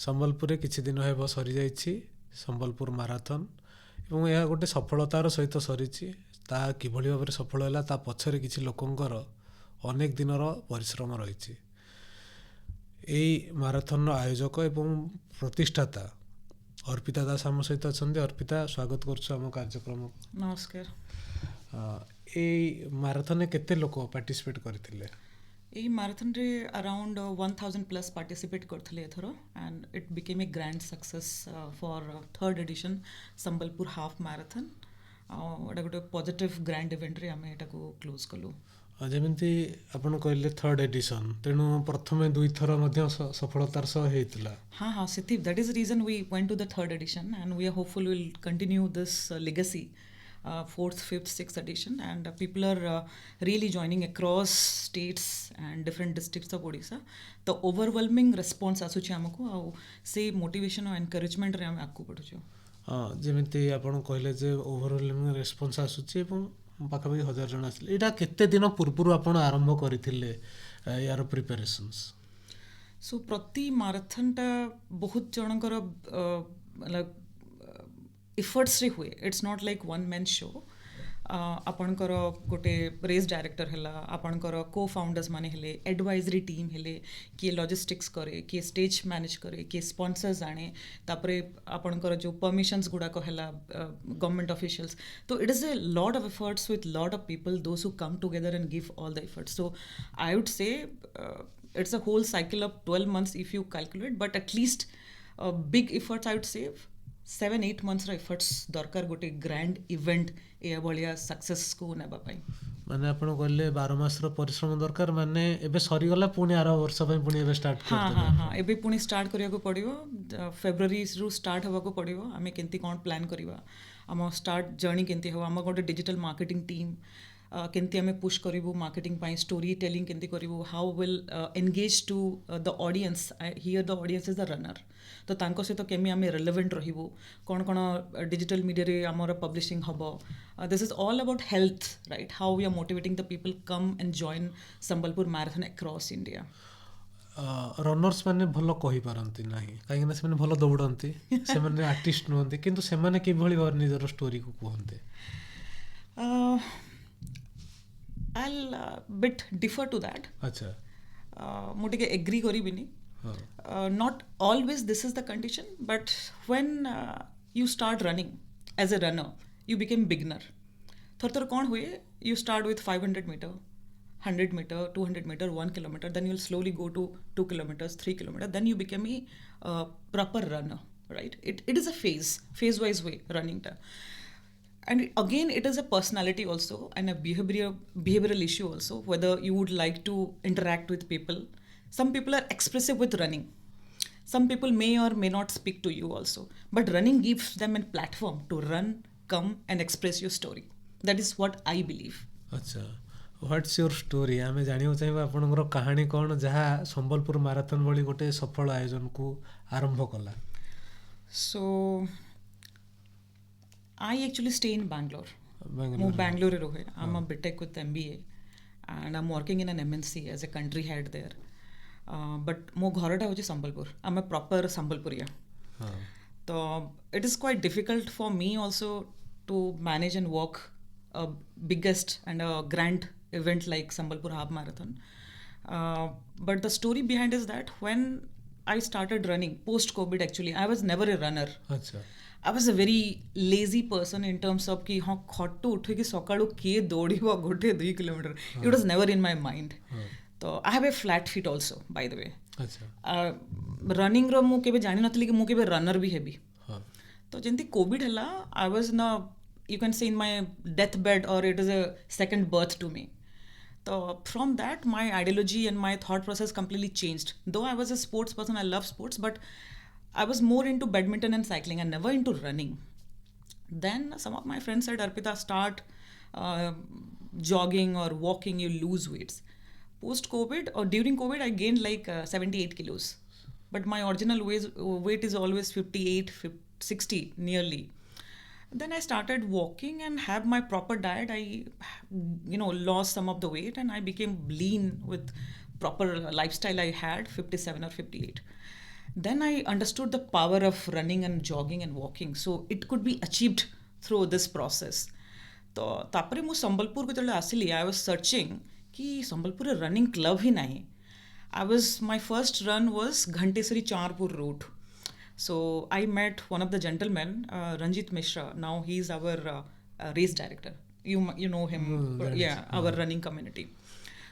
ସମ୍ବଲପୁରରେ କିଛି ଦିନ ହେବ ସରିଯାଇଛି ସମ୍ବଲପୁର ମାରାଥନ୍ ଏବଂ ଏହା ଗୋଟେ ସଫଳତାର ସହିତ ସରିଛି। ତାହା କିଭଳି ଭାବରେ ସଫଳ ହେଲା ତା ପଛରେ କିଛି ଲୋକଙ୍କର ଅନେକ ଦିନର ପରିଶ୍ରମ ରହିଛି। ଏହି ମାରାଥନ୍ର ଆୟୋଜକ ଏବଂ ପ୍ରତିଷ୍ଠାତା अर्पिता दास आम सहित अच्छा। अर्पिता स्वागत करुछु आम कार्यक्रम। नमस्कार। माराथन केते लोक पार्टिसिपेट करथिले? यही माराथन रे अराउंड 1000 प्लस पार्टिसिपेट करथिले एथरो and it became a grand success for third edition Sambalpur half marathon. एटा गोटे पॉजिटिव ग्रैंड इवेंट रे आमे एटा को क्लोज कलु। जेमती आपण कहले थर्ड एडिशन तेणु प्रथमे दुई थर मध्य सफलतार सह हेतिला। हाँ हाँ सिथिव that is the reason we went to the third edition and we are hopeful will continue this legacy fourth, fifth, sixth edition and people are really joining across states and different districts of Odisha. The overwhelming response आसुची हमको आ से motivation और encouragement रे हम आकु पडुछु। जेमती आपण कहले जे overwhelming response आसुची एवं पाखापाखि 1000 जन आसले। एटा केते दिन पूर्व आपण आरंभ करथिले यार प्रिपरेशंस? सो प्रति माराथन टा बहुत जनकर मतलब इफर्ट्स रे हुए। It's not like one man show. आपणकर गोटे रेस डायरेक्टर है, आपणकर को फाउंडर्स माने हेले, एडवाइजरी टीम हेले, किए लॉजिस्टिक्स करे, किए स्टेज मैनेज करे, किए स्पॉन्सर्स आने, तापरे आपणकर जो परमिशंस गुड़ाक है गवर्नमेंट ऑफिशियल्स। तो it is a lot of efforts with lot of people those who come together and give all the efforts. So I would say it's a whole cycle of 12 months if you calculate, but at least big efforts I would say 7-8 months efforts दरकार गोटे grand event A भलिया success को नेबा पई। माने आपण कहले 12 मास रो परिश्रम दरकार। माने एबे सरी गला पुनी आरो वर्ष पई पुनी एबे स्टार्ट करते। हां हां एबे पुनी स्टार्ट करिया को पड़ियो। फेब्रुअरी रु स्टार्ट हवा को पड़ियो। आमे केंती कोन प्लान करबा, हम स्टार्ट जर्नी केंती हो, हम गोटे डिजिटल मार्केटिंग टीम केंती आमे पुश करिवु, मार्केटिंग पाई स्टोरी टेलिंग केंती करिवु, how will engage to the audience. Here the audience is the runner. तो तांको सहित केमी आमे रेलेवेंट रहिबु, कोन कोन डिजिटल मीडिया रे हमर पब्लिशिंग हबो। This is all about health, right? How we are motivating the people come and join Sambalpur marathon across India. Runners माने भलो कहि पारंती नाही, काहे कि से माने भलो दौड़ंती, से माने आर्टिस्ट नहंती, किंतु से माने किभली भार निजर स्टोरी को कहंते? I'll bit differ to that. अच्छा। मु टिके agree करिबिनी। Not always this is the condition, but when you start running as a runner, you become beginner. थोड़ा कौन हुए, you start with 500 meter, 100 meter, 200 meter, 1 kilometer, then you'll slowly go to 2 kilometers, 3 kilometers, then you become a proper runner, right? It is a phase-wise way running. And again, it is a personality also and a behavioral issue also, whether you would like to interact with people. Some people are expressive with running. Some people may or may not speak to you also. But running gives them a platform to run, come and express your story. That is what I believe. अच्छा, what's your story? आमे जानियो चाहिबा आपनकर कहानी कोन जहा Sambalpur marathon भली गोटे सफल आयोजन को आरंभ कला। So I actually stay in Bangalore. Mo Bangalore rohe. I'm a BTech with MBA and I'm working in an MNC as a country head there. But mo ghorata hoji Sambalpur. I'm a proper Sambalpuriya. So it is quite difficult for me also to manage and work a biggest and a grand event like Sambalpur Half Marathon. But the story behind is that when I started running post-COVID, actually I was never a runner. अच्छा। I was a very lazy person in terms of कि हाँ खट्टू उठे कि सकाळू किए दौड़िबो गोटे 2 kilometre. It was never in my mind. तो I have a flat feet also, by the way. अच्छा। Running रो मु केबे जानि नथली कि मु केबे रनर भी हेबी। तो जेंती कोविड हला, I was in a, you can say, in my deathbed, or it is a second birth to me. So from that, my ideology and my thought process completely changed. Though I was a sports person, I love sports, but I was more into badminton and cycling and never into running. Then some of my friends said, Arpita, start jogging or walking, you lose weights. Post-COVID or during COVID, I gained like 78 kilos. But my original weight is always 58, 60 nearly. Then I started walking and have my proper diet. I, lost some of the weight and I became lean with proper lifestyle I had, 57 or 58. then I understood the power of running and jogging and walking. So it could be achieved through this process. तो तापरे मु संबलपुर को जब आसिली I was searching कि Sambalpur running club ही नहीं. I was my first run was Ghantesari Charpur route. So I met one of the gentlemen, Ranjit Mishra. Now he's our race director. You know him, our running community.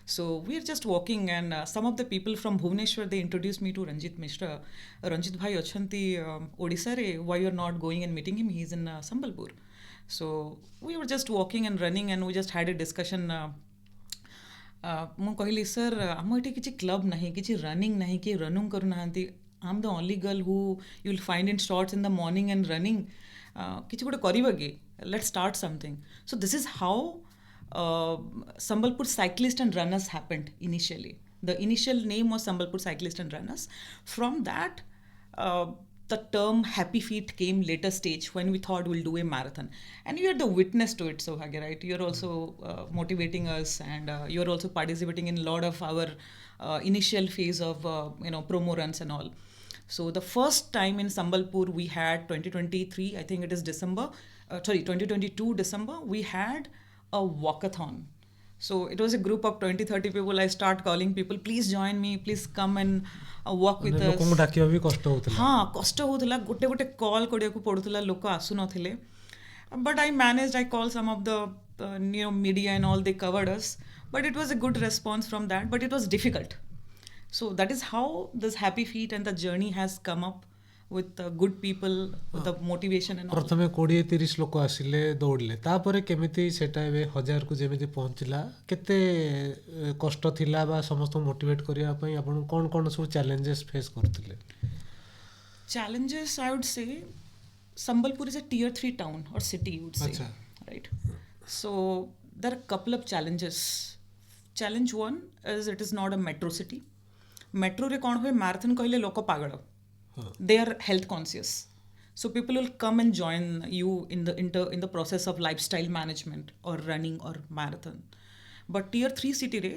So we're just walking, and some of the people from Bhubaneswar, they introduced me to Ranjit Mishra. Ranjit bhai achanti Odisha re. Why you're not going and meeting him? He's in Sambalpur. So we were just walking and running, and we just had a discussion. ମୁଁ କହିଲି sir ଆମ ଏଠି କିଛି club ନାହିଁ, କିଛି running ନାହିଁ, କିଏ running କରୁନାହାନ୍ତି. I am the only girl who you will find in shorts in the morning and running. କିଛି ଗୋଟେ କରିବ କି? Let's start something. So this is how Sambalpur Cyclist and Runners happened initially. The initial name was Sambalpur Cyclist and Runners. From that, the term Happy Feet came later stage when we thought we'll do a marathon. And you're the witness to it, Sohagya, right? You're also motivating us, and you're also participating in a lot of our initial phase of promo runs and all. So the first time in Sambalpur we had 2023, I think it is 2022 December, we had a walkathon. So it was a group of 20-30 people. I start calling people, please join me, please come and walk with us. ଲୋକଙ୍କୁ ଡାକିବା ବି କଷ୍ଟ ହଉଥିଲା. ହଁ କଷ୍ଟ ହଉଥିଲା, ଗୋଟେ ଗୋଟେ call କରିବାକୁ ପଡୁଥିଲା, ଲୋକ ଆସୁନଥିଲେ. But I managed. I called some of the media and all, they covered us. But it was a good response from that, but it was difficult. So that is how this Happy Feet and the journey has come up with good people, with the motivation and all. ପ୍ରଥମେ 20-30 ଲୋକ ଆସିଲେ, ଦୌଡ଼ିଲେ, ତାପରେ କେମିତି ସେଟା ଏବେ 1000କୁ ଯେମିତି ପହଞ୍ଚିଲା, କେତେ କଷ୍ଟ ଥିଲା ବା ସମସ୍ତଙ୍କୁ ମୋଟିଭେଟ୍ କରିବା ପାଇଁ ଆପଣ କ'ଣ କ'ଣ ସବୁ ଚ୍ୟାଲେଞ୍ଜେସ୍ ଫେସ୍ କରୁଥିଲେ? Challenges, I would say, Sambalpur is a tier 3 town or city, you would say. Achha. Right? So there are a couple of challenges. Challenge one is it is not a metro city. Metro रे कौन हुए marathon कहले लोक पागल. They are health conscious. So people will come and join you in the process of lifestyle management or running or marathon. But tier 3 city re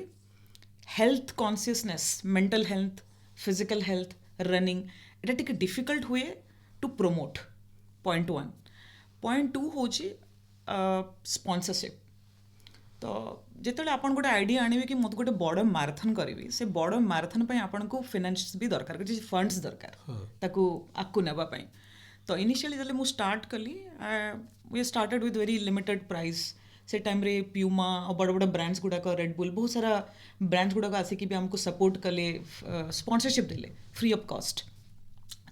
health consciousness, mental health, physical health, running, it take a difficult way to promote. Point 1. Point 2 होची sponsorship. तो ଯେତେବେଳେ ଆପଣ ଗୋଟେ idea ଆଣିବେ କି ମୋତେ ଗୋଟେ ବଡ଼ ମାରାଥନ୍ କରିବି, ସେ ବଡ଼ ମାରାଥନ୍ ପାଇଁ ଆପଣଙ୍କୁ ଫିନାନ୍ସ ବି ଦରକାର, କିଛି ଫଣ୍ଡସ୍ ଦରକାର ତାକୁ ଆଗକୁ ନେବା ପାଇଁ. ତ ଇନିସିଆଲି ଯେତେବେଳେ ମୁଁ ଷ୍ଟାର୍ଟ କଲି, we started with very limited price. से टाइम्रे प्यूमा और बड़ बड़ ब्रांड्स गुड़ाक रेडबुल बहुत सारा ब्रांड्स गुड़ाक आसिक भी आमको सपोर्ट कले, स्पॉन्सरशिप देले free of cost.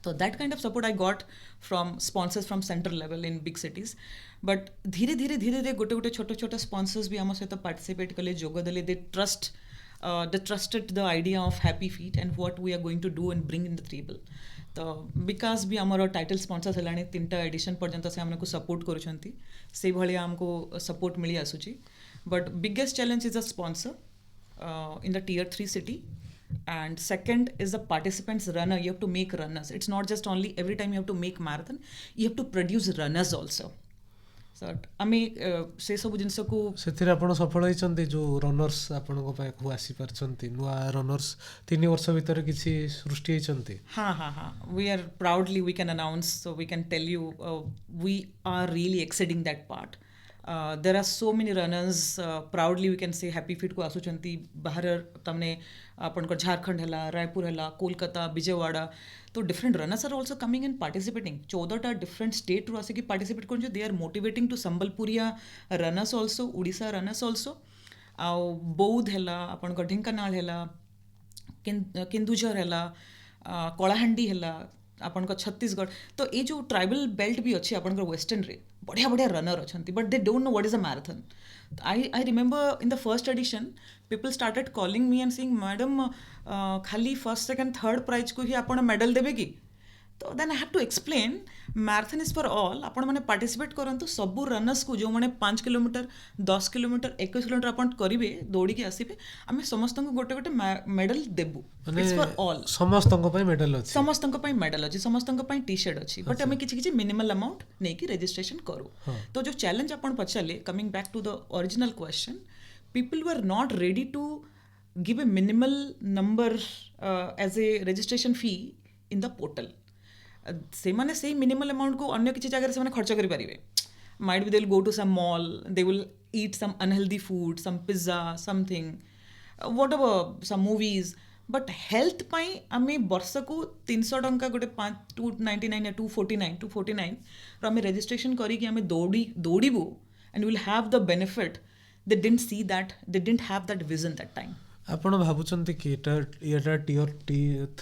So that kind of support I got from sponsors from central level in big cities. But धीरे धीरे गोटे छोटा sponsors भी आम सहित participate कले, जोग देले. They trusted the idea of Happy Feet and what we are going to do and bring in the table. तो विकास भी आमर टाइटल स्पॉन्सर्स हेलानी 3टा एडिशन पर्यंत से हमको सपोर्ट करुछंती, से भलिया हमको सपोर्ट मिली आसुची. But biggest challenge is a sponsor in the tier 3 city. And second is the participants runner. You have to make runners. It's not just only every time you have to make marathon, you have to produce runners also. So ଆମେ ସେ ସବୁ ଜିନିଷକୁ ସେଥିରେ ଆପଣ ସଫଳ ହେଇଛନ୍ତି, ଯେଉଁ runners ଆପଣଙ୍କ ପାଖକୁ ଆସିପାରିଛନ୍ତି, ନୂଆ ରନର୍ସ 3 ବର୍ଷ ଭିତରେ କିଛି ସୃଷ୍ଟି ହେଇଛନ୍ତି? ହଁ we are proudly we can announce, so we can tell you we are really exceeding that part. There are so many runners, proudly we can say Happy Feet को आसुचंती बाहर तमने आपनकर झारखंड हैला, रायपुर हैला, कोलकाता, विजयवाड़ा, तो different runners are also coming and participating. 14टा different state रू आसिक पार्टिसिपेट कर, they are motivating to Sambalpuria runners also, Odisha runners also. आउ बौद्ध हैला, आपनकर ढेंकानाल हैला, केन्दुझर हैला, कलाहांडी हैला, आपनकर छत्तीसगढ़. तो ये जो ट्राइबल बेल्ट भी अच्छे आपनकर वेस्टर्न रे बढ़िया बढ़िया रनर अच्छा, but they don't know what is a marathon. I remember in the first edition people started calling me and saying, madam खाली फर्स्ट सेकंड थर्ड प्राइज को ही आपण मेडल देबे की. तो then I have to explain marathon is for all. आपण माने participate करंतु सब रनर्स को, जो माने 5 किलोमीटर 10 किलोमीटर 21 किलोमीटर आपण करिवे, दौड़ी के आसीबे, आमे समस्तन को गोटे गोटे medal Debu. It's for all, समस्तन पई मेडल अछि, समस्तन पई मेडल अछि, समस्तन पई टी शर्ट अछि. बट आमे किछि मिनिमल अमाउंट नै कि रजिस्ट्रेशन करू. तो जो चैलेंज आपण पछले, coming back to the original question, people were not ready to give a minimal number as a registration fee in the portal. ସେମାନେ ସେଇ ମିନିମଲ୍ ଆମାଉଣ୍ଟକୁ ଅନ୍ୟ କିଛି ଜାଗାରେ ସେମାନେ ଖର୍ଚ୍ଚ କରିପାରିବେ. Might be they'll go to some mall, they will eat some unhealthy food, some pizza, something, whatever, some movies. But health ପାଇଁ ଆମେ ବର୍ଷକୁ 300 ଟଙ୍କା ଗୋଟେ 299 249 ର ଆମେ ରେଜିଷ୍ଟ୍ରେସନ୍ କରିକି ଆମେ ଦୌଡ଼ିବୁ and we'll have the benefit. They didn't see that, they didn't have that vision that time. ଆପଣ ଭାବୁଛନ୍ତି କି ଏଇଟା ଟିୟର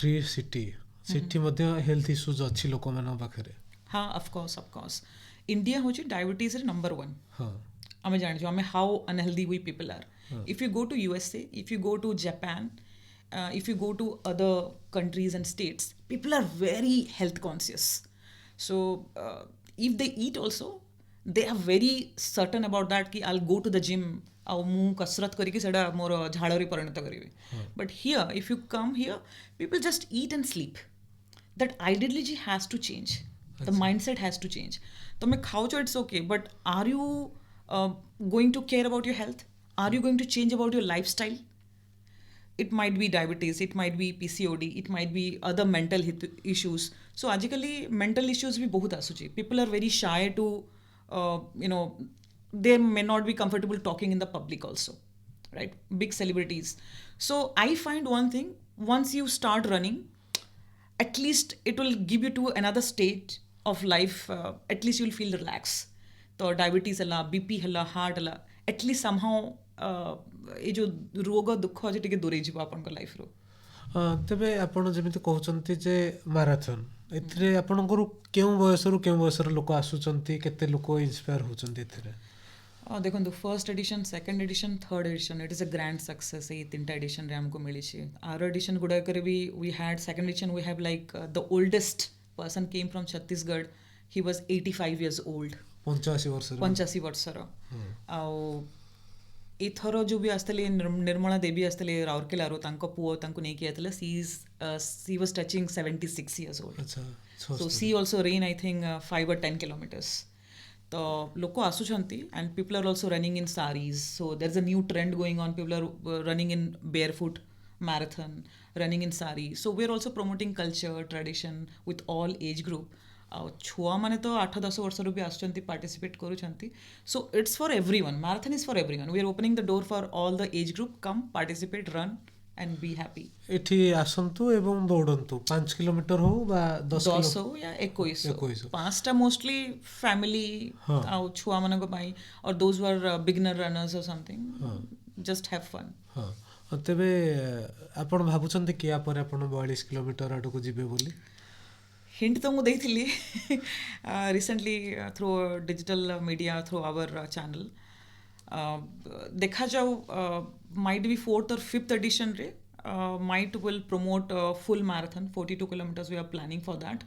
3 ସିଟି ସେଠି ମଧ୍ୟ ହେଲ୍ଥ ଇସ୍ୟୁଜ୍ ଅଛି ଲୋକମାନଙ୍କ ପାଖରେ? ହଁ, ଅଫକୋର୍ସ ଇଣ୍ଡିଆ ହେଉଛି ଡାଇବେଟିଜ୍ରେ ନମ୍ବର 1. ହଁ, ଆମେ ଜାଣିଛୁ ଆମେ how unhealthy we people are. If you go to USA, if you go to Japan, if you go to other countries and states, people are very health conscious. So if they eat also, they are very certain about that कि I'll go to the gym ଆଉ ମୁଁ କସରତ କରିକି ସେଇଟା ମୋର ଝାଳରେ ପରିଣତ କରିବି. But here, if you come here, people just eat and sleep. That ideology has to change. The mindset has to change. ତମେ ଖାଉଛ, it's okay, but are you going to care about your health? Are you going to change about your lifestyle? It might be diabetes, it might be PCOD, it might be other mental issues. So आजिकली mental issues भी बहुत आसुची. People are very shy to, they may not be comfortable talking in the public also, right? Big celebrities. So I find one thing, once you start running, at least it will give you to another state of life. At least you'll feel relaxed. तो diabetes ହେଲା, BP ହେଲା, heart ହେଲା, at least somehow ଏ ଯେଉଁ ରୋଗ ଦୁଃଖ ଅଛି ଟିକେ ଦୂରେଇ ଯିବ ଆପଣଙ୍କ ଲାଇଫରୁ. ତେବେ ଆପଣ ଯେମିତି କହୁଛନ୍ତି ଯେ ମାରାଥନ୍, ଏଥିରେ ଆପଣଙ୍କର କେଉଁ ବୟସର ଲୋକ ଆସୁଛନ୍ତି, କେତେ ଲୋକ ଇନ୍ସପାୟାର ହେଉଛନ୍ତି ଏଥିରେ? ଦେଖନ୍ତୁ, first edition, second edition, third edition, it is a grand success. ଏଇ 3ଟା ଏଡିସନ୍ରେ ଆମକୁ ମିଳିଛି. ଆର ଏଡିସନ୍ ଗୁଡ଼ାକରେ ବି we had, second edition we have like the oldest person came from Chhattisgarh. He was 85 years old. 85 ବର୍ଷର. ଆଉ ଏଥର ଯେଉଁ ବି ଆସିଥିଲେ ନିର୍ମଳା ଦେବୀ ଆସିଥିଲେ ରାଉରକେଲାରୁ, ତାଙ୍କ ପୁଅ ତାଙ୍କୁ ନେଇକି ଆସିଥିଲେ. C was touching 76 years old. So she also ran, I think, 5 or 10 kilometers. ତ ଲୋକ ଆସୁଛନ୍ତି and people are also running in saris. So there's a new trend going on. People are running in barefoot marathon, running in sari. So we're also promoting culture, tradition with all age group. ଆଉ ଛୁଆମାନେ ତ 8-10 ବର୍ଷରୁ ବି ଆସୁଛନ୍ତି, participate କରୁଛନ୍ତି. So it's for everyone. Marathon is for everyone. We are opening the door for all the age group. Come, participate, run and be happy. ଏଠି ଆସନ୍ତୁ ଏବଂ ଦୌଡ଼ନ୍ତୁ. 5 kilometre ହଉ ବା 10 ହଉ ୟା 21. 5ଟା ମୋଷ୍ଟଲି ଫ୍ୟାମିଲି ଆଉ ଛୁଆମାନଙ୍କ ପାଇଁ, or those who are beginner runners or something. Just have fun. ହଁ, ତେବେ ଆପଣ ଭାବୁଛନ୍ତି କି ୟା ପରେ ଆପଣ 42 କିଲୋମିଟର ଆଡ଼କୁ ଯିବେ ବୋଲି? ହିଣ୍ଟ ତ ମୁଁ ଦେଇଥିଲି recently through digital media, through our channel. ଦେଖାଯାଉ, might be 4th or 5th ଏଡିସନ୍ରେ might will promote full marathon, 42 kilometers. We are planning for that.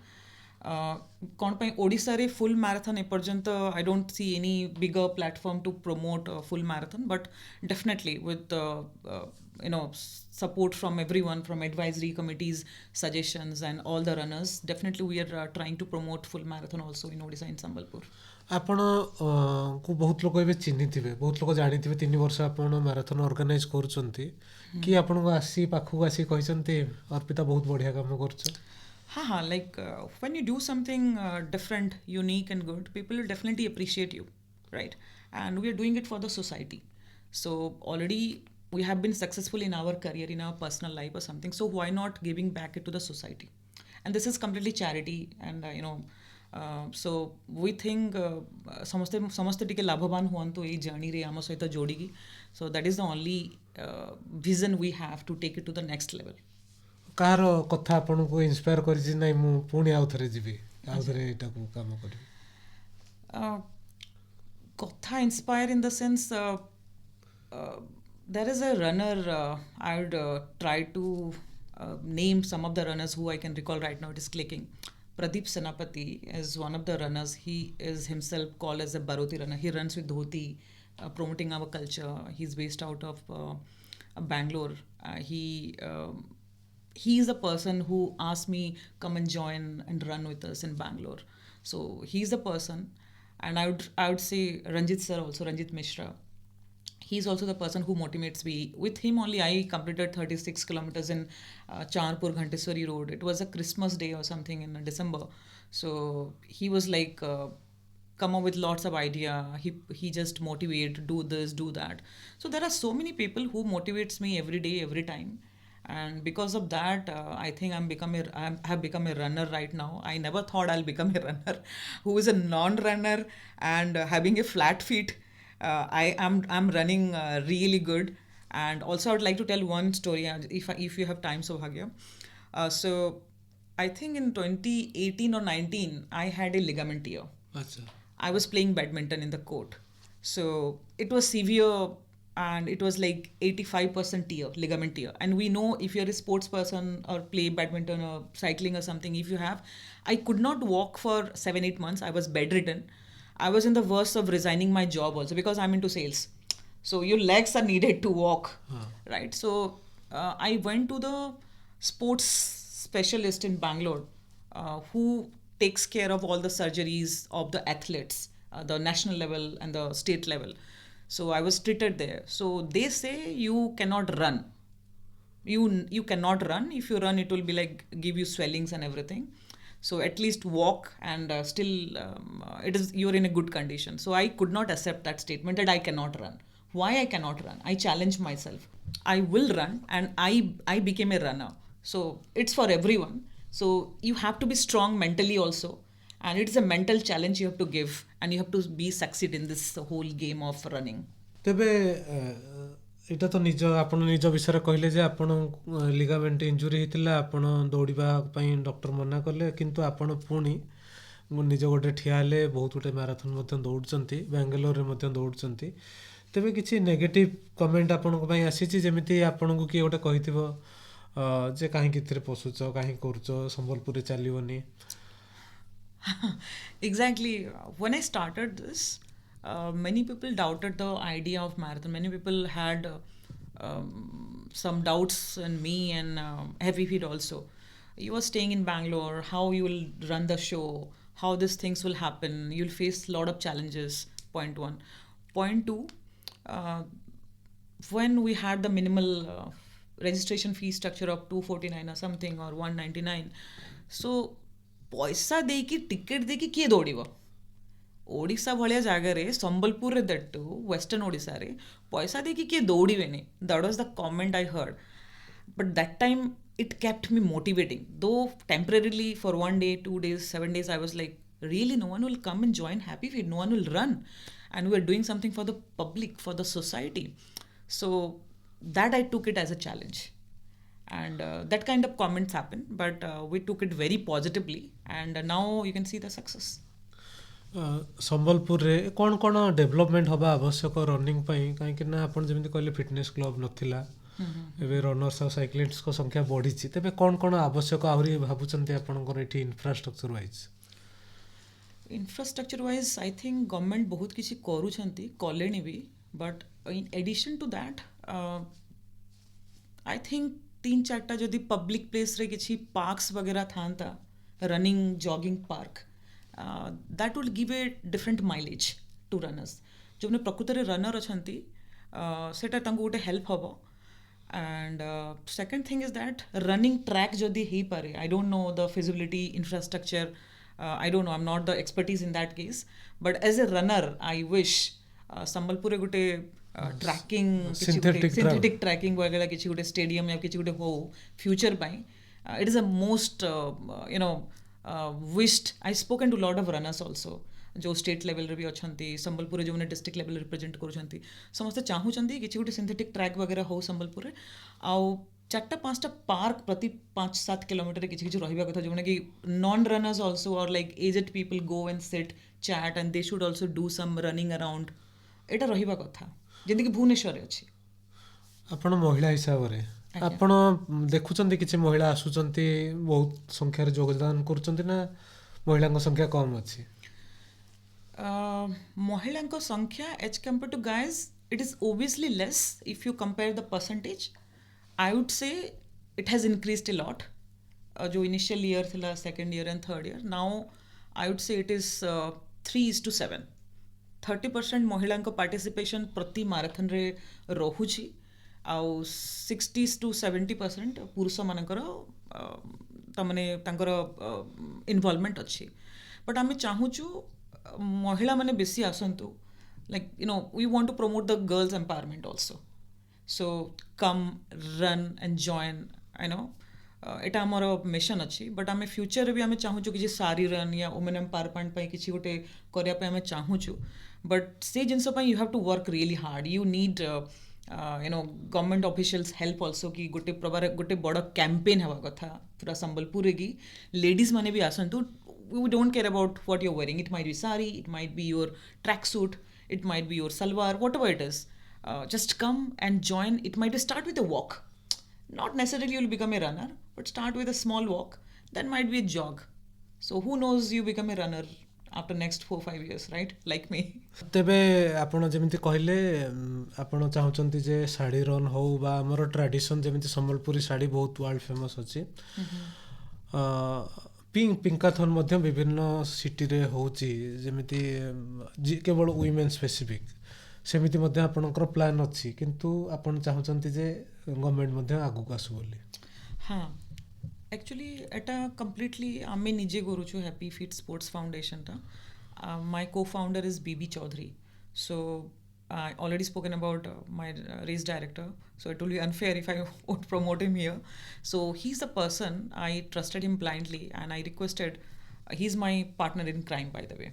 କ'ଣ ପାଇଁ ଓଡ଼ିଶାରେ full marathon ଏପର୍ଯ୍ୟନ୍ତ I don't see any bigger platform to promote full marathon, but definitely with support from everyone, from advisory committees, suggestions and all the runners, definitely we are trying to promote full marathon also in Odisha, in Sambalpur. ଆପଣଙ୍କୁ ବହୁତ ଲୋକ ଏବେ ଚିହ୍ନିଥିବେ, ବହୁତ ଲୋକ ଜାଣିଥିବେ 3 ବର୍ଷ ଆପଣ marathon organise କରୁଛନ୍ତି, କି ଆପଣଙ୍କୁ ପାଖକୁ ଆସି କହିଛନ୍ତି ଅର୍ପିତା ବହୁତ ବଢ଼ିଆ କାମ କରୁଛ? ହଁ, like when you do something different, unique and good, people will definitely appreciate you, right? And we are doing it for the society. So already we have been successful in our career, in our personal life or something, so why not giving back it to the society? And this is completely charity, and so we think ସମସ୍ତେ ଟିକେ ଲାଭବାନ ହୁଅନ୍ତୁ ଏଇ ଜର୍ଣ୍ଣିରେ ଆମ ସହିତ ଯୋଡ଼ିକି. So that is the only vision we have to take it to the next level. କାହାର କଥା ଆପଣଙ୍କୁ ଇନ୍ସପାୟାର କରିଛି, ନାଇଁ ମୁଁ ପୁଣି ଆଉଥରେ ଯିବି, ଆଉଥରେ ଏଇଟାକୁ କାମ କରିବି? କଥା inspire in the sense, there is a runner, I would try to name some of the runners who I can recall right now. It is clicking. Pradeep Senapati is one of the runners. He is himself called as a Baroti runner. He runs with dhoti, promoting our culture. He's based out of Bangalore. He is a person who asked me come and join and run with us in Bangalore. So he's the person. And I would say Ranjit sir also, Ranjit Mishra. he's also the person who motivates me. With him only I completed 36 kilometers in Charpur Ghanteswari road. It was a Christmas day or something in December. So he was like come up with lots of idea. He just motivate, do this, do that. So there are so many people who motivates me every day, every time. And because of that, I think I have become a runner right now. I never thought I'll become a runner who is a non-runner and having a flat feet. I'm running really good. And also I would like to tell one story if you have time, Saubhagya. So I think in 2018 or 19 I had a ligament tear. अच्छा. I was playing badminton in the court. So it was severe and it was like 85% tear, ligament tear. And we know if you're a sports person or play badminton or cycling or something, if you have, I could not walk for 7-8 months. I was bedridden. I was in the worst of resigning my job also because I'm into sales. So your legs are needed to walk, right? So I went to the sports specialist in Bangalore who takes care of all the surgeries of the athletes, the national level and the state level. So I was treated there. So they say you cannot run. You cannot run. If you run, it will be like give you swellings and everything. So at least walk and still it is you're in a good condition. So I could not accept that statement that I cannot run. Why I cannot run? I challenged myself. I will run, and I became a runner. So it's for everyone. So you have to be strong mentally also, and it's a mental challenge you have to give, and you have to be succeed in this whole game of running. ତେବେ ଏଇଟା ତ ଆପଣ ନିଜ ବିଷୟରେ କହିଲେ ଯେ ଆପଣ ligament injury ହେଇଥିଲା, ଆପଣ ଦୌଡ଼ିବା ପାଇଁ ଡକ୍ଟର ମନା କଲେ, କିନ୍ତୁ ଆପଣ ପୁଣି ନିଜ ଗୋଟେ ଠିଆ ହେଲେ, ବହୁତ ଗୋଟେ ମାରାଥନ୍ ମଧ୍ୟ ଦୌଡ଼ୁଛନ୍ତି, ବାଙ୍ଗାଲୋରରେ ମଧ୍ୟ ଦୌଡ଼ୁଛନ୍ତି। ତେବେ କିଛି ନେଗେଟିଭ୍ କମେଣ୍ଟ ଆପଣଙ୍କ ପାଇଁ ଆସିଛି, ଯେମିତି ଆପଣଙ୍କୁ କିଏ ଗୋଟେ କହିଥିବ ଯେ କାହିଁକି ଏଥିରେ ପଶୁଛ, କାହିଁକି କରୁଛ, ସମ୍ବଲପୁରରେ ଚାଲିବନି? Exactly. When I started this, many people doubted the idea of marathon. Many people had some doubts in me and heavy feet also. You are staying in Bangalore, how you will run the show, how these things will happen. You'll face a lot of challenges. Point one. Point two, when we had the minimal registration fee structure of 249 or something or 199, so पैसा देकी ticket देकी किए दौड़िब? ओडिशा भलिया जगार Sambalpur that western Odisha रे पैसा देकी किए दौड़िबेनी. That was the comment I heard. But that time it kept me motivating. Though temporarily for 1 day, 2 days, 7 days, I was like, really, no one will come and join Happy Feet. No one will run. And we are doing something for the public, for the society. So that I took it as a challenge. And that kind of comments happen, but we took it very positively, and now you can see the success. ସମ୍ବଲପୁରରେ କ'ଣ କ'ଣ development ହେବା ଆବଶ୍ୟକ running ପାଇଁ? କାହିଁକି ନା ଆପଣ ଯେମିତି କହିଲେ ଫିଟନେସ୍ କ୍ଲବ୍ ନଥିଲା, ଏବେ ରନର୍ସ ଆଉ ସାଇକ୍ଲିଷ୍ଟଙ୍କ ସଂଖ୍ୟା ବଢ଼ିଛି, ତେବେ କ'ଣ କ'ଣ ଆବଶ୍ୟକ ଆହୁରି ଭାବୁଛନ୍ତି ଆପଣଙ୍କର ଏଠି infrastructure wise? Infrastructure wise I think government ବହୁତ କିଛି କରୁଛନ୍ତି, କଲେଣି ବି, but in addition to that I think 3-4टा जदि पब्लिक प्लेस रे किसी पार्क्स वगैरह था, running jogging park, that will give a different mileage to runners. जो मैंने प्रकृत में रनर अच्छा सेटा गोटे हेल्प हम. And second thing is that running track जदि हो पारे, I don't know the feasibility infrastructure, I don't know, I am not the expertise in that case, but as a runner I wish Sambalpur गोटे tracking synthetic trekking वगैरह किसी गोटे stadium या किसी गोटे हो फ्यूचर पाई. It is a most wished. I spoken to lot of runners also जो स्टेट लेवल रे भी अच्छा, संबलपुर जो मैंने डिस्ट्रिक्ट लेवल रिप्रेजेंट करुँच, समस्ते चाहूँगी किसी गोटे सिंथेटिक ट्रैक वगैरह हो संबलपुर. आउ 4-5टा पार्क प्रति 5-7 किलोमीटर किसी किसी रहा कथा, जो कि नॉन रनर्स ऑल्सो और like aged people go and sit chat and they should also do some running around. एटा रहा कथा ଯେମିତିକି ଭୁବନେଶ୍ୱରରେ ଅଛି. ଆପଣ ମହିଳା ହିସାବରେ ଆପଣ ଦେଖୁଛନ୍ତି କିଛି ମହିଳା ଆସୁଛନ୍ତି, ବହୁତ ସଂଖ୍ୟାରେ ଯୋଗଦାନ କରୁଛନ୍ତି, ନା ମହିଳାଙ୍କ ସଂଖ୍ୟା କମ୍ ଅଛି? ମହିଳାଙ୍କ ସଂଖ୍ୟା as compare to guys it is obviously less if you compare the percentage. I would say it has increased a lot. जो इनिशियल ईयर थिला, second year and third year, now I would say it is 3:7. 30% महिलाଙ୍କ participation प्रति marathon रे रहुछि आउ 60-70% पुरुष मानकर तमने तांकर इन्वॉल्वमेंट अछि बट आमे चाहूछु महिला माने बेसी आसंतु like we want to promote the girls empowerment also so come run and join एटा हमर मिशन अछि बट आमे फ्यूचर भी आमे चाहूछु कि जे सारी रन या वुमेन एम्पावरमेंट पई किछि गोटे करिया पे आमे चाहूछु बट से जिनस पई you have to work really hard you need government officials help also कि गोटे बड़ कैंपेन हवा कथा पूरा संबलपुर की लेडीज माने भी आसंतु we don't care about what you're wearing. It might be sari, it might be your tracksuit, it might be your salwar, whatever it is. Just come and join. It might start with a walk. Not necessarily you'll become a runner, but start with a small walk. That might be a jog. So who knows you become a runner after next 4-5 years, right? Like me. ତେବେ ଆପଣ ଯେମିତି କହିଲେ ଆପଣ ଚାହୁଁଛନ୍ତି ଯେ ଶାଢ଼ୀ run ହଉ ବା ଆମର ଟ୍ରାଡିସନ୍ ଯେମିତି ସମ୍ବଲପୁରୀ ଶାଢ଼ୀ ବହୁତ ୱାର୍ଲଡ ଫେମସ୍ ଅଛି ପିଙ୍କାଥନ୍ ମଧ୍ୟ ବିଭିନ୍ନ ସିଟିରେ ହେଉଛି ଯେମିତି କେବଳ ୱିମେନ୍ ସ୍ପେସିଫିକ୍ ସେମିତି ମଧ୍ୟ ଆପଣଙ୍କର ପ୍ଲାନ୍ ଅଛି କିନ୍ତୁ ଆପଣ ଚାହୁଁଛନ୍ତି ଯେ ଗଭର୍ଣ୍ଣମେଣ୍ଟ ମଧ୍ୟ ଆଗକୁ ଆସୁ ବୋଲି ହଁ एक्चुअली एटा कम्प्लीटली आमे निजे करूछु हैप्पी फिट स्पोर्ट्स फाउंडेशन टा my co-founder is B B Chaudhary so I already spoken about my race director, so it will be unfair if I would promote him here. So he's the person I trusted him blindly, and I requested. He's my partner in crime, by the way.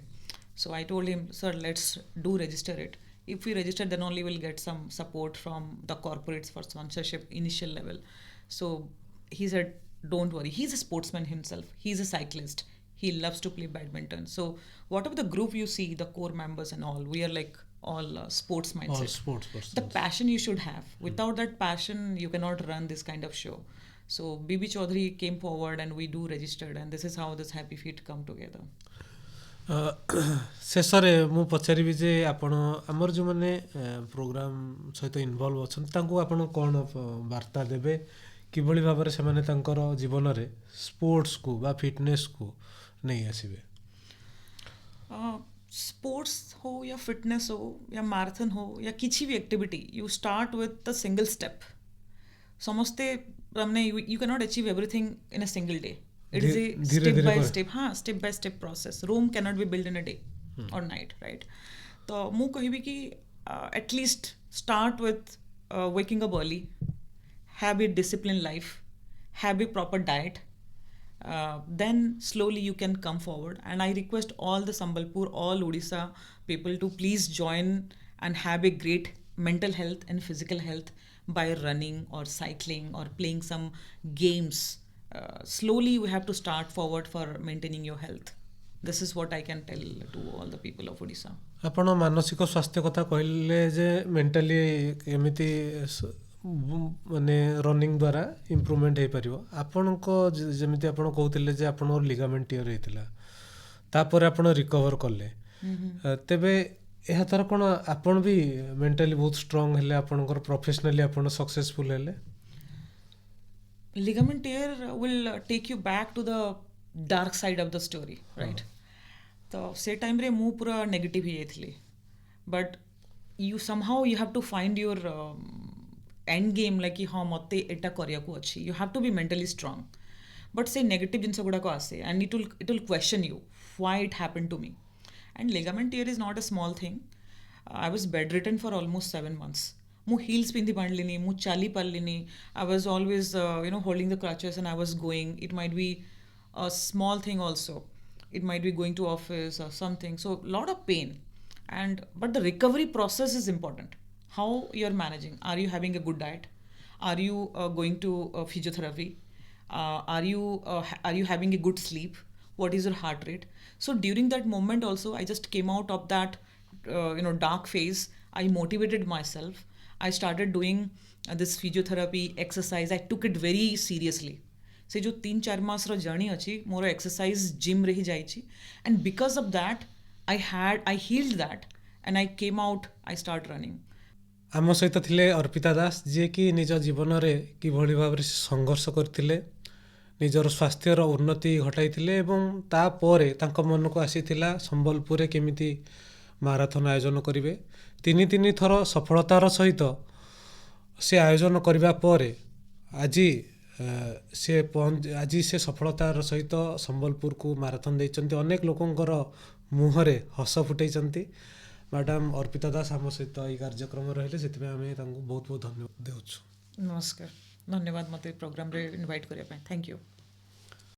So I told him, sir, let's do register it. If we register, then only we'll get some support from the corporates for sponsorship initial level. So he said, don't worry. He's a sportsman himself. He's a cyclist. He loves to play badminton. So whatever the group you see, the core members and all, we are like all sports mindset. All sports persons. The passion you should have. Without that passion, you cannot run this kind of show. So BB Chaudhary came forward and we do registered, and this is how this Happy Feet come together. ଶେଷରେ ମୁଁ ପଚାରିବି ଯେ ଆପଣ ଆମର ଯେଉଁମାନେ programme ସହିତ involve ଅଛନ୍ତି ତାଙ୍କୁ ଆପଣ କ'ଣ ବାର୍ତ୍ତା ଦେବେ କିଭଳି ଭାବରେ ସେମାନେ ତାଙ୍କର ଜୀବନରେ ସ୍ପୋର୍ଟସକୁ ବା ଫିଟନେସ୍କୁ ନେଇ ଆସିବେ स्पोर्ट्स हो या फिटनेस हो या मैराथन हो या किसी भी activity you start with the single step समझते हमने you can not achieve everything in a single day it is a step by step process Rome can not be build in a day और night right तो मु कहबी कि at least start with waking up early have a discipline life have a proper diet then slowly you can come forward, and I request all the Sambalpur, all Odisha people to please join and have a great mental health and physical health by running or cycling or playing some games. Slowly we have to start forward for maintaining your health. This is what I can tell to all the people of Odisha. ଆପଣ ମାନସିକ ସ୍ୱାସ୍ଥ୍ୟ କଥା କହିଲେ ଯେ mentally ଏମିତି ମାନେ running ଦ୍ୱାରା improvement ହେଇପାରିବ ଆପଣଙ୍କ ଯେମିତି ଆପଣ କହୁଥିଲେ ଯେ ଆପଣଙ୍କର ଲିଗାମେଣ୍ଟ ଟିୟର ହେଇଥିଲା ତାପରେ ଆପଣ ରିକଭର କଲେ ତେବେ ଏହା ଦ୍ୱାରା କ'ଣ ଆପଣ ବି ମେଣ୍ଟାଲି ବହୁତ ଷ୍ଟ୍ରଙ୍ଗ ହେଲେ ଆପଣଙ୍କର ପ୍ରଫେସନାଲି ଆପଣ ସକ୍ସେସଫୁଲ ହେଲେ ligament tear will take you back to the dark side of the story, right? तो से टाइम रे मु पूरा नेगेटिव ही थी but you somehow you have to find your end game like कि हाँ मते एटा करिया को अच्छी you have to be mentally strong but से नेगेटिव जिनस गुड़ाक आसे and it will question you why it happened to me and ligament tear is not a small thing I was bedridden for almost 7 months मु heels पिंधि पारलिनी मु चली पारलिनी I was always holding the crutches and I was going it might be a small thing also, it might be going to office or something, so lot of pain but the recovery process is important. How you're managing, are you having a good diet, are you going to physiotherapy, are you having a good sleep, what is your heart rate? So during that moment also I just came out of that dark phase. I motivated myself, I started doing this physiotherapy exercise. I took it very seriously. से जो 3-4 मास journey अच्छी मोर exercise gym रही जाइए and because of that I healed that and I came out I start running आम सहित थिले अर्पिता दास जी कि निज जीवन में किभली भाव संघर्ष करथिले निजर स्वास्थ्यर उन्नति घटाइथिले एवं तापर तांको मन को आसीथिला संबलपुर केमिति ମାରାଥନ୍ ଆୟୋଜନ କରିବେ। ତିନି ଥର ସଫଳତାର ସହିତ ସେ ଆୟୋଜନ କରିବା ପରେ ଆଜି ସେ ସଫଳତାର ସହିତ ସମ୍ବଲପୁରକୁ ମାରାଥନ୍ ଦେଇଛନ୍ତି। ଅନେକ ଲୋକଙ୍କର ମୁହଁରେ ହସ ଫୁଟେଇଛନ୍ତି। ମ୍ୟାଡ଼ାମ୍ ଅର୍ପିତା ଦାସ ଆମ ସହିତ ଏଇ କାର୍ଯ୍ୟକ୍ରମ ରହିଲେ, ସେଥିପାଇଁ ଆମେ ତାଙ୍କୁ ବହୁତ ବହୁତ ଧନ୍ୟବାଦ ଦେଉଛୁ। ନମସ୍କାର, ଧନ୍ୟବାଦ ମୋତେ ପ୍ରୋଗ୍ରାମରେ ଇନଭାଇଟ୍ କରିବା ପାଇଁ। Thank you.